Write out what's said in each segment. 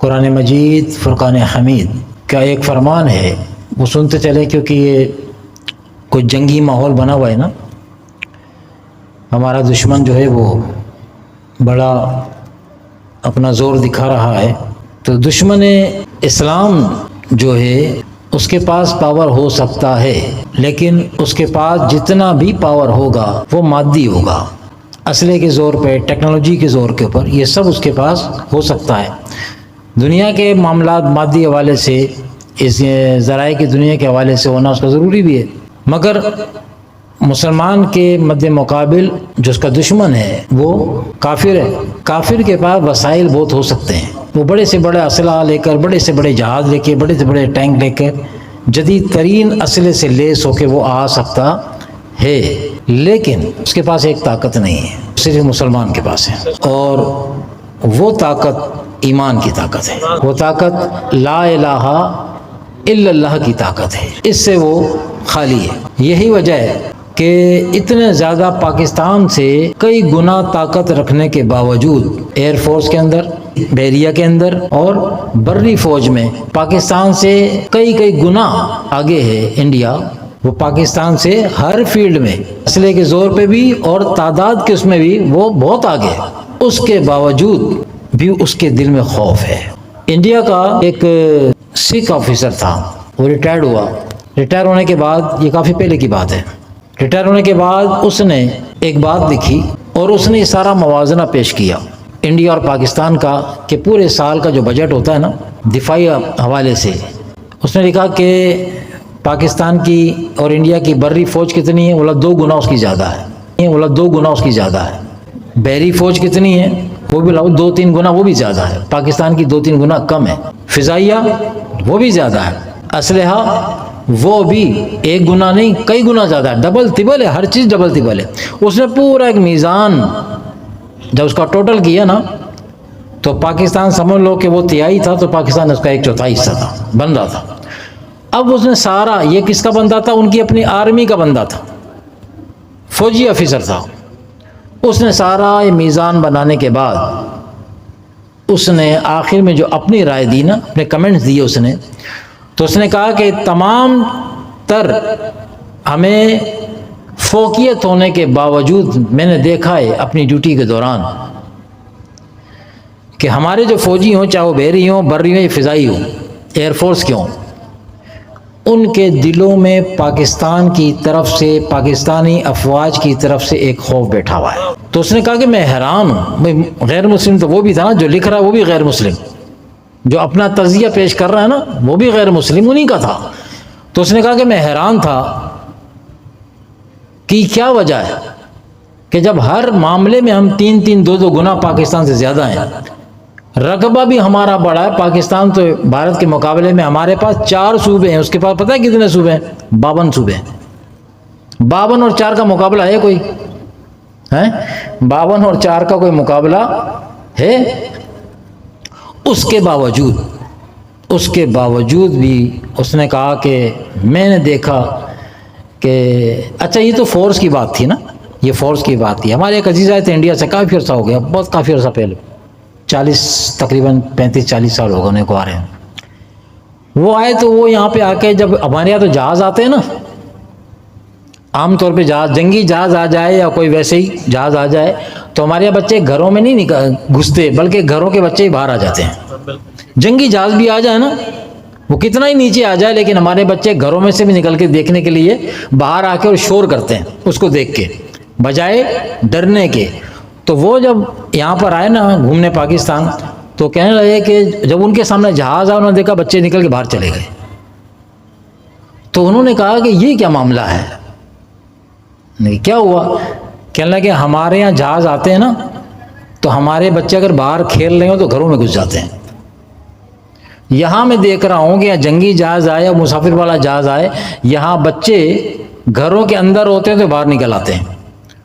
قرآن مجید فرقان حمید کا ایک فرمان ہے، وہ سنتے چلے، کیونکہ یہ کوئی جنگی ماحول بنا ہوا ہے نا، ہمارا دشمن جو ہے وہ بڑا اپنا زور دکھا رہا ہے۔ تو دشمن اسلام جو ہے اس کے پاس پاور ہو سکتا ہے، لیکن اس کے پاس جتنا بھی پاور ہوگا وہ مادی ہوگا، اسلحے کے زور پہ، ٹیکنالوجی کے زور کے اوپر، یہ سب اس کے پاس ہو سکتا ہے۔ دنیا کے معاملات مادی حوالے سے، اس ذرائع کی دنیا کے حوالے سے ہونا اس کا ضروری بھی ہے، مگر مسلمان کے مد مقابل جو اس کا دشمن ہے وہ کافر ہے۔ کافر کے پاس وسائل بہت ہو سکتے ہیں، وہ بڑے سے بڑے اسلحہ لے کر، بڑے سے بڑے جہاز لے کے، بڑے سے بڑے ٹینک لے کر، جدید ترین اسلحے سے لیس ہو کے وہ آ سکتا ہے، لیکن اس کے پاس ایک طاقت نہیں ہے، صرف مسلمان کے پاس ہے، اور وہ طاقت ایمان کی طاقت ہے، وہ طاقت لا الہ الا اللہ کی طاقت ہے، اس سے وہ خالی ہے۔ یہی وجہ ہے کہ اتنے زیادہ پاکستان سے کئی گنا طاقت رکھنے کے باوجود ایئر فورس کے اندر، بحریہ کے اندر اور بری فوج میں پاکستان سے کئی گنا آگے ہے انڈیا۔ وہ پاکستان سے ہر فیلڈ میں اسلحے کے زور پہ بھی اور تعداد کے اس میں بھی وہ بہت آگے ہے، اس کے باوجود بھی اس کے دل میں خوف ہے۔ انڈیا کا ایک سکھ آفیسر تھا، وہ ریٹائرڈ ہوا، ریٹائر ہونے کے بعد، یہ کافی پہلے کی بات ہے، ریٹائر ہونے کے بعد اس نے ایک بات لکھی اور اس نے سارا موازنہ پیش کیا انڈیا اور پاکستان کا، کہ پورے سال کا جو بجٹ ہوتا ہے نا دفاعی حوالے سے، اس نے لکھا کہ پاکستان کی اور انڈیا کی بری فوج کتنی ہے؟ بولا 2 گنا اس کی زیادہ ہے، بولا 2 گنا اس کی زیادہ ہے۔ بحری فوج کتنی ہے؟ وہ بھی 2-3 گنا وہ بھی زیادہ ہے، پاکستان کی 2-3 گنا کم ہے۔ فضائیہ وہ بھی زیادہ ہے، اسلحہ وہ بھی 1 گنا نہیں کئی گنا زیادہ ہے، ڈبل تبل ہے، ہر چیز ڈبل تبل ہے۔ اس نے پورا ایک میزان جب اس کا ٹوٹل کیا نا، تو پاکستان سمجھ لو کہ وہ 3/4 تھا، تو پاکستان اس کا 1/4 حصہ تھا، بن رہا تھا۔ اب اس نے سارا، یہ کس کا بندہ تھا؟ ان کی اپنی آرمی کا بندہ تھا، فوجی آفیسر تھا۔ اس نے سارا یہ میزان بنانے کے بعد اس نے آخر میں جو اپنی رائے دی نا، اپنے کمنٹس دیے اس نے، تو اس نے کہا کہ تمام تر ہمیں فوقیت ہونے کے باوجود میں نے دیکھا ہے اپنی ڈیوٹی کے دوران کہ ہمارے جو فوجی ہوں، چاہے وہ بحری ہوں، بری ہوں یا فضائی ہوں، ایئر فورس کے ہوں، ان کے دلوں میں پاکستان کی طرف سے، پاکستانی افواج کی طرف سے ایک خوف بیٹھا ہوا ہے۔ تو اس نے کہا کہ میں حیران ہوں، غیر مسلم تو وہ بھی تھا نا، جو لکھ رہا ہے وہ بھی غیر مسلم، جو اپنا تجزیہ پیش کر رہا ہے نا وہ بھی غیر مسلم انہی کا تھا۔ تو اس نے کہا کہ میں حیران تھا کہ کیا وجہ ہے کہ جب ہر معاملے میں ہم 3-3 2-2 گنا پاکستان سے زیادہ ہیں، رقبہ بھی ہمارا بڑا ہے، پاکستان تو بھارت کے مقابلے میں ہمارے پاس 4 صوبے ہیں، اس کے پاس پتہ ہے کتنے صوبے ہیں؟ 52 صوبے ہیں۔ 52 اور 4 کا مقابلہ ہے کوئی؟ 52 اور 4 کا کوئی مقابلہ ہے؟ اس کے باوجود بھی اس نے کہا کہ میں نے دیکھا کہ اچھا یہ تو فورس کی بات تھی نا، یہ فورس کی بات تھی۔ ہمارے ایک عزیز آئے تھے انڈیا سے، کافی عرصہ ہو گیا، بہت کافی عرصہ پہلے، 40 تقریباً 35-40 سال ہوگا انہیں کو آ رہے ہیں۔ وہ آئے تو وہ یہاں پہ آ کے، جب ہمارے یہاں تو جہاز آتے ہیں نا، عام طور پہ جہاز، جنگی جہاز آ جائے یا کوئی ویسے ہی جہاز آ جائے تو ہمارے یہاں بچے گھروں میں نہیں گھستے، بلکہ گھروں کے بچے ہی باہر آ جاتے ہیں۔ جنگی جہاز بھی آ جائے نا، وہ کتنا ہی نیچے آ جائے، لیکن ہمارے بچے گھروں میں سے بھی نکل کے دیکھنے کے لیے باہر آ کے اور شور کرتے ہیں اس کو دیکھ کے، بجائے ڈرنے کے۔ تو وہ جب یہاں پر آئے نا گھومنے پاکستان، تو کہنے لگے کہ جب ان کے سامنے جہاز آیا انہوں نے دیکھا بچے نکل کے باہر چلے گئے، تو انہوں نے کہا کہ یہ کیا معاملہ ہے، نہیں کیا ہوا؟ کہنے لگے ہمارے یہاں جہاز آتے ہیں نا تو ہمارے بچے اگر باہر کھیل رہے ہوں تو گھروں میں گھس جاتے ہیں، یہاں میں دیکھ رہا ہوں کہ یہاں جنگی جہاز آئے یا مسافر والا جہاز آئے، یہاں بچے گھروں کے اندر ہوتے ہیں تو باہر نکل آتے ہیں۔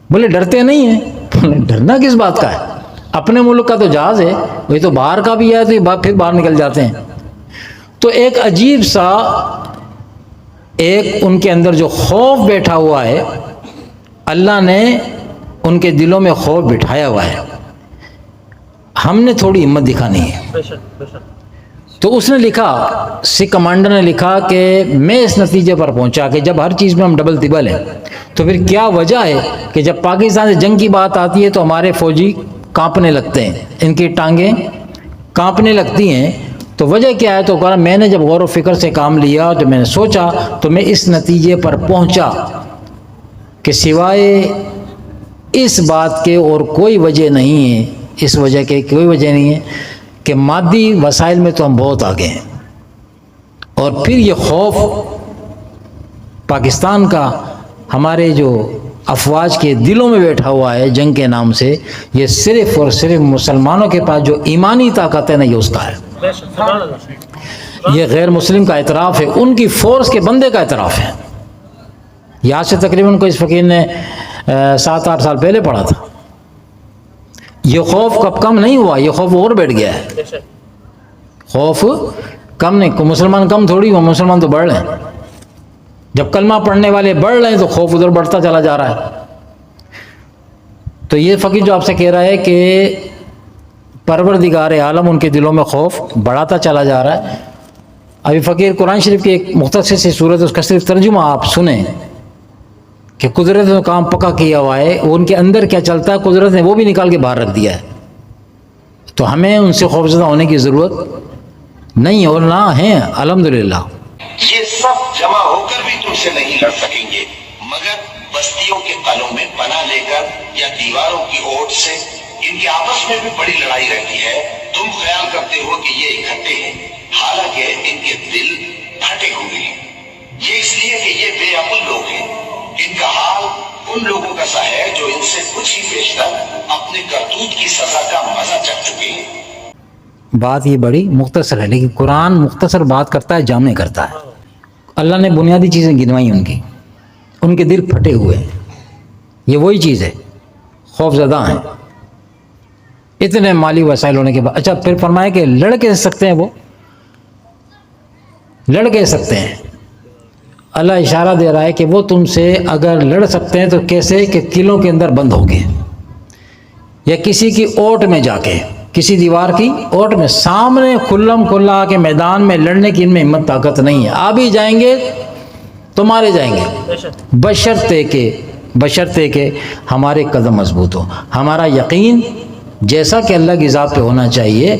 بولے ڈرتے نہیں ہیں؟ ڈرنا کس بات کا ہے، اپنے ملک کا تو جہاز ہے، وہی تو باہر کا بھی ہے تو پھر باہر نکل جاتے ہیں۔ تو ایک عجیب سا ایک ان کے اندر جو خوف بیٹھا ہوا ہے، اللہ نے ان کے دلوں میں خوف بٹھایا ہوا ہے، ہم نے تھوڑی ہمت دکھانی ہے۔ تو اس نے لکھا، سکھ کمانڈر نے لکھا کہ میں اس نتیجے پر پہنچا کہ جب ہر چیز میں ہم ڈبل تبل ہیں تو پھر کیا وجہ ہے کہ جب پاکستان سے جنگ کی بات آتی ہے تو ہمارے فوجی کانپنے لگتے ہیں، ان کی ٹانگیں کانپنے لگتی ہیں؟ تو وجہ کیا ہے؟ تو کہا میں نے جب غور و فکر سے کام لیا تو میں نے سوچا تو میں اس نتیجے پر پہنچا کہ سوائے اس بات کے اور کوئی وجہ نہیں ہے، اس وجہ کے کوئی وجہ نہیں ہے کہ مادی وسائل میں تو ہم بہت آگے ہیں، اور پھر یہ خوف پاکستان کا ہمارے جو افواج کے دلوں میں بیٹھا ہوا ہے جنگ کے نام سے، یہ صرف اور صرف مسلمانوں کے پاس جو ایمانی طاقت ہے نا، یہ اس کا ہے، یہ غیر مسلم کا اعتراف ہے، ان کی فورس کے بندے کا اعتراف ہے۔ یہاں سے تقریباً کوئی اس فقیر نے 7-8 سال پہلے پڑھا تھا۔ یہ خوف کب کم نہیں ہوا، یہ خوف اور بیٹھ گیا ہے۔ خوف کم نہیں، مسلمان کم تھوڑی ہوا، مسلمان تو بڑھ رہے ہیں۔ جب کلمہ پڑھنے والے بڑھ رہے ہیں تو خوف ادھر بڑھتا چلا جا رہا ہے۔ تو یہ فقیر جو آپ سے کہہ رہا ہے کہ پروردگار عالم ان کے دلوں میں خوف بڑھاتا چلا جا رہا ہے۔ ابھی فقیر قرآن شریف کی ایک مختصر سی صورت، اس کا صرف ترجمہ آپ سنیں کہ قدرت نے کام پکا کیا ہوا ہے، ان کے اندر کیا چلتا ہے قدرت نے وہ بھی نکال کے باہر رکھ دیا ہے۔ تو ہمیں ان سے خوفزدہ ہونے کی ضرورت نہیں، اور نہ ہیں الحمدللہ۔ یہ سب جمع ہو کر بھی تم سے نہیں لڑ سکیں گے، مگر بستیوں کے قلعوں میں پناہ لے کر یا دیواروں کی اوٹ سے۔ ان کے آپس میں بھی بڑی لڑائی رہتی ہے، تم خیال کرتے ہو کہ یہ اکٹھے ہیں، حالانکہ ان کے دل پھٹے ہوئے ہیں۔ یہ اس لیے کہ یہ بے عقل لوگ ہیں۔ ان کا حال ان لوگوں کا سا ہے جو ان سے کچھ ہی بیشتر اپنے کرتوت کی سزا کا مزہ چکھ چکے ہیں۔ بات یہ بڑی مختصر ہے، لیکن قرآن مختصر بات کرتا ہے، جامع کرتا ہے۔ اللہ نے بنیادی چیزیں گنوائی ان کے دل پھٹے ہوئے ہیں، یہ وہی چیز ہے، خوف زدہ ہیں اتنے مالی وسائل ہونے کے بعد۔ اچھا پھر فرمایا کہ لڑ کے سکتے ہیں، وہ لڑ کے سکتے ہیں۔ اللہ اشارہ دے رہا ہے کہ وہ تم سے اگر لڑ سکتے ہیں تو کیسے کہ قلعوں کے اندر بند ہو گئے، یا کسی کی اوٹ میں جا کے، کسی دیوار کی اوٹ میں سامنے کھلم کھلا کے میدان میں لڑنے کی ان میں ہمت طاقت نہیں ہے۔ آ بھی جائیں گے تو مارے جائیں گے، بشرطے کہ ہمارے قدم مضبوط ہو، ہمارا یقین جیسا کہ اللہ کی ذات پہ ہونا چاہیے